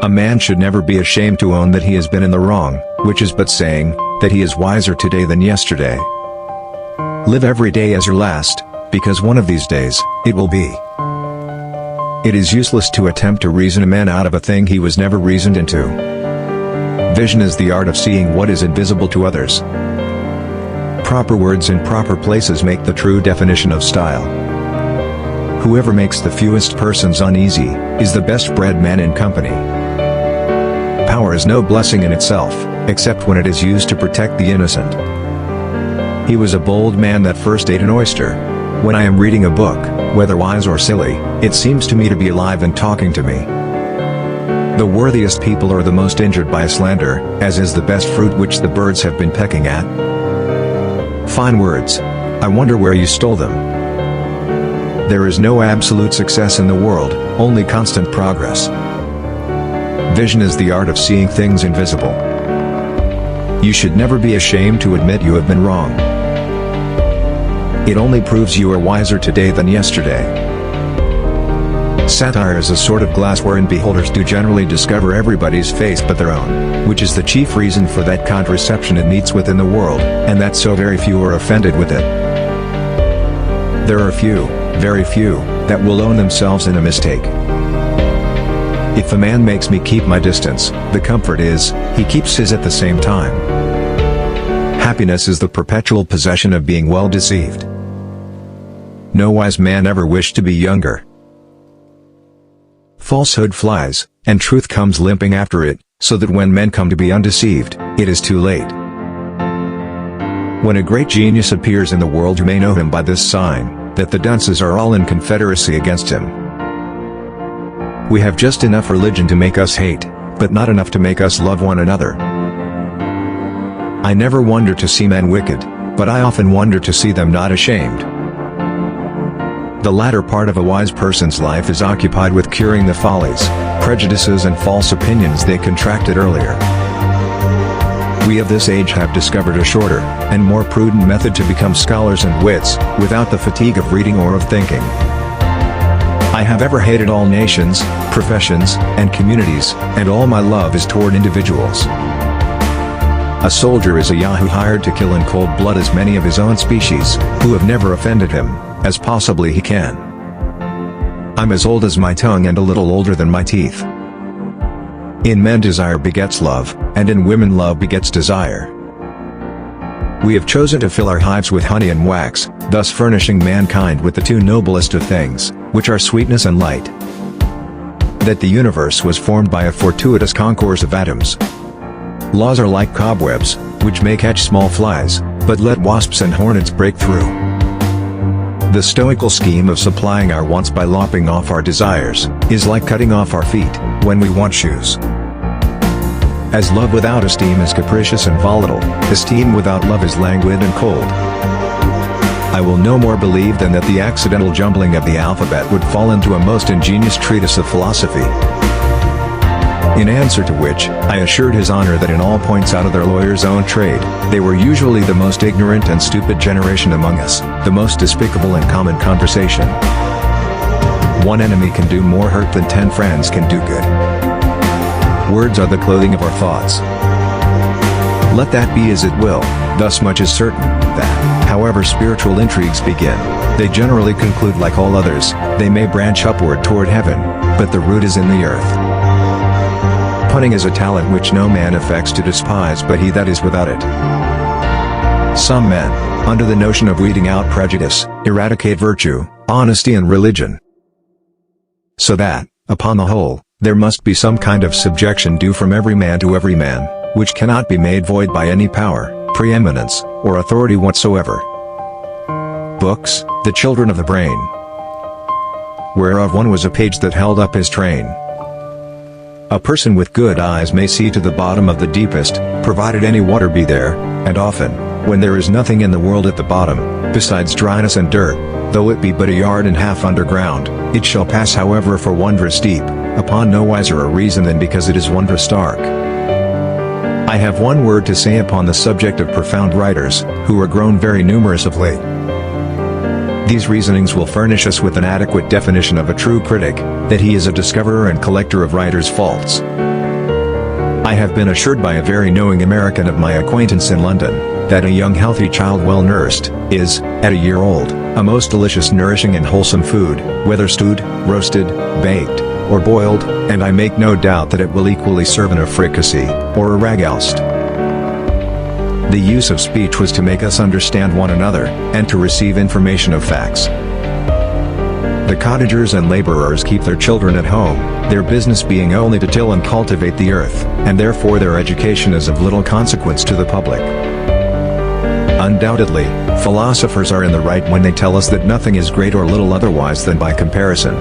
A man should never be ashamed to own that he has been in the wrong, which is but saying that he is wiser today than yesterday. Live every day as your last, because one of these days, it will be. It is useless to attempt to reason a man out of a thing he was never reasoned into. Vision is the art of seeing what is invisible to others. Proper words in proper places make the true definition of style. Whoever makes the fewest persons uneasy, is the best bred man in company. Power is no blessing in itself, except when it is used to protect the innocent. He was a bold man that first ate an oyster. When I am reading a book, whether wise or silly, it seems to me to be alive and talking to me. The worthiest people are the most injured by slander, as is the best fruit which the birds have been pecking at. Fine words. I wonder where you stole them. There is no absolute success in the world, only constant progress. Vision is the art of seeing things invisible. You should never be ashamed to admit you have been wrong. It only proves you are wiser today than yesterday. Satire is a sort of glass wherein beholders do generally discover everybody's face but their own, which is the chief reason for that contraception it meets with in the world, and that so very few are offended with it. There are few, very few, that will own themselves in a mistake. If a man makes me keep my distance, the comfort is, he keeps his at the same time. Happiness is the perpetual possession of being well deceived. No wise man ever wished to be younger. Falsehood flies, and truth comes limping after it, so that when men come to be undeceived, it is too late. When a great genius appears in the world, you may know him by this sign, that the dunces are all in confederacy against him. We have just enough religion to make us hate, but not enough to make us love one another. I never wonder to see men wicked, but I often wonder to see them not ashamed. The latter part of a wise person's life is occupied with curing the follies, prejudices and false opinions they contracted earlier. We of this age have discovered a shorter, and more prudent method to become scholars and wits, without the fatigue of reading or of thinking. I have ever hated all nations, professions, and communities, and all my love is toward individuals. A soldier is a Yahoo hired to kill in cold blood as many of his own species, who have never offended him, as possibly he can. I'm as old as my tongue and a little older than my teeth. In men desire begets love, and in women love begets desire. We have chosen to fill our hives with honey and wax, thus furnishing mankind with the two noblest of things, which are sweetness and light. That the universe was formed by a fortuitous concourse of atoms. Laws are like cobwebs, which may catch small flies, but let wasps and hornets break through. The stoical scheme of supplying our wants by lopping off our desires, is like cutting off our feet, when we want shoes. As love without esteem is capricious and volatile, esteem without love is languid and cold. I will no more believe than that the accidental jumbling of the alphabet would fall into a most ingenious treatise of philosophy. In answer to which, I assured his honor that in all points out of their lawyer's own trade, they were usually the most ignorant and stupid generation among us, the most despicable in common conversation. One enemy can do more hurt than 10 friends can do good. Words are the clothing of our thoughts. Let that be as it will, thus much is certain, that, however spiritual intrigues begin, they generally conclude like all others, they may branch upward toward heaven, but the root is in the earth. Punning is a talent which no man affects to despise but he that is without it. Some men, under the notion of weeding out prejudice, eradicate virtue, honesty and religion. So that, upon the whole, there must be some kind of subjection due from every man to every man, which cannot be made void by any power, preeminence, or authority whatsoever. Books, the children of the brain, whereof one was a page that held up his train. A person with good eyes may see to the bottom of the deepest, provided any water be there, and often, when there is nothing in the world at the bottom, besides dryness and dirt, though it be but a yard and half underground, it shall pass however for wondrous deep, upon no wiser a reason than because it is wondrous dark. I have one word to say upon the subject of profound writers, who are grown very numerous of late. These reasonings will furnish us with an adequate definition of a true critic, that he is a discoverer and collector of writers' faults. I have been assured by a very knowing American of my acquaintance in London, that a young healthy child well nursed, is, at a year old, a most delicious nourishing and wholesome food, whether stewed, roasted, baked, or boiled, and I make no doubt that it will equally serve in a fricassee, or a ragoust. The use of speech was to make us understand one another, and to receive information of facts. The cottagers and laborers keep their children at home, their business being only to till and cultivate the earth, and therefore their education is of little consequence to the public. Undoubtedly, philosophers are in the right when they tell us that nothing is great or little otherwise than by comparison.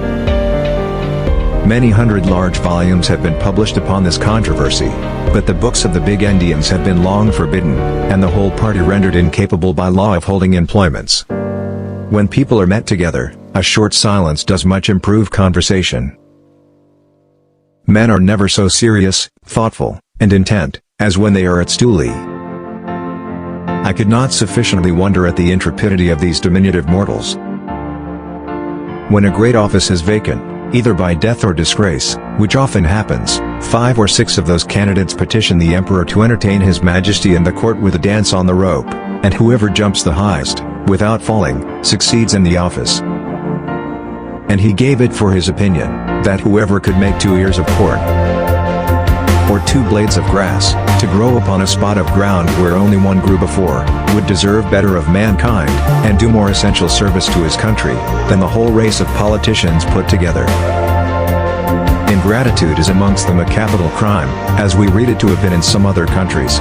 Many hundred large volumes have been published upon this controversy, but the books of the big Indians have been long forbidden, and the whole party rendered incapable by law of holding employments. When people are met together, a short silence does much improve conversation. Men are never so serious, thoughtful, and intent, as when they are at stoolie. I could not sufficiently wonder at the intrepidity of these diminutive mortals. When a great office is vacant, either by death or disgrace, which often happens, 5 or 6 of those candidates petition the emperor to entertain his majesty in the court with a dance on the rope, and whoever jumps the highest, without falling, succeeds in the office. And he gave it for his opinion, that whoever could make 2 ears of corn, or 2 blades of grass, to grow upon a spot of ground where only one grew before, would deserve better of mankind, and do more essential service to his country, than the whole race of politicians put together. Ingratitude is amongst them a capital crime, as we read it to have been in some other countries.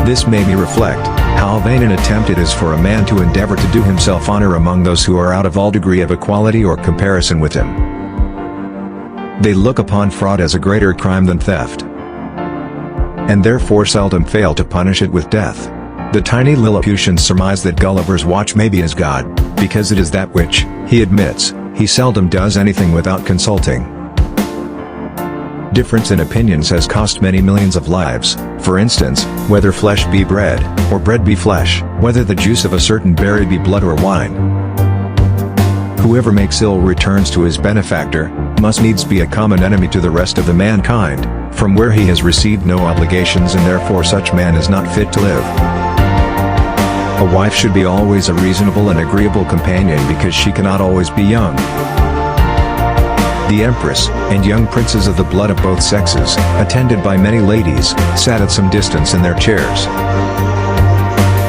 This made me reflect, how vain an attempt it is for a man to endeavor to do himself honor among those who are out of all degree of equality or comparison with him. They look upon fraud as a greater crime than theft, and therefore seldom fail to punish it with death. The tiny Lilliputians surmise that Gulliver's watch may be his god, because it is that which, he admits, he seldom does anything without consulting. Difference in opinions has cost many millions of lives, for instance, whether flesh be bread, or bread be flesh, whether the juice of a certain berry be blood or wine. Whoever makes ill returns to his benefactor, must needs be a common enemy to the rest of the mankind, from where he has received no obligations, and therefore such man is not fit to live. A wife should be always a reasonable and agreeable companion, because she cannot always be young. The empress, and young princes of the blood of both sexes, attended by many ladies, sat at some distance in their chairs.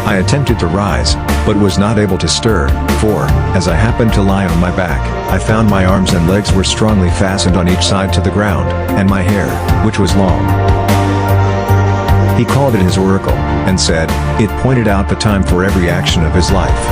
I attempted to rise, but was not able to stir, for, as I happened to lie on my back, I found my arms and legs were strongly fastened on each side to the ground, and my hair, which was long. He called it his oracle, and said, it pointed out the time for every action of his life.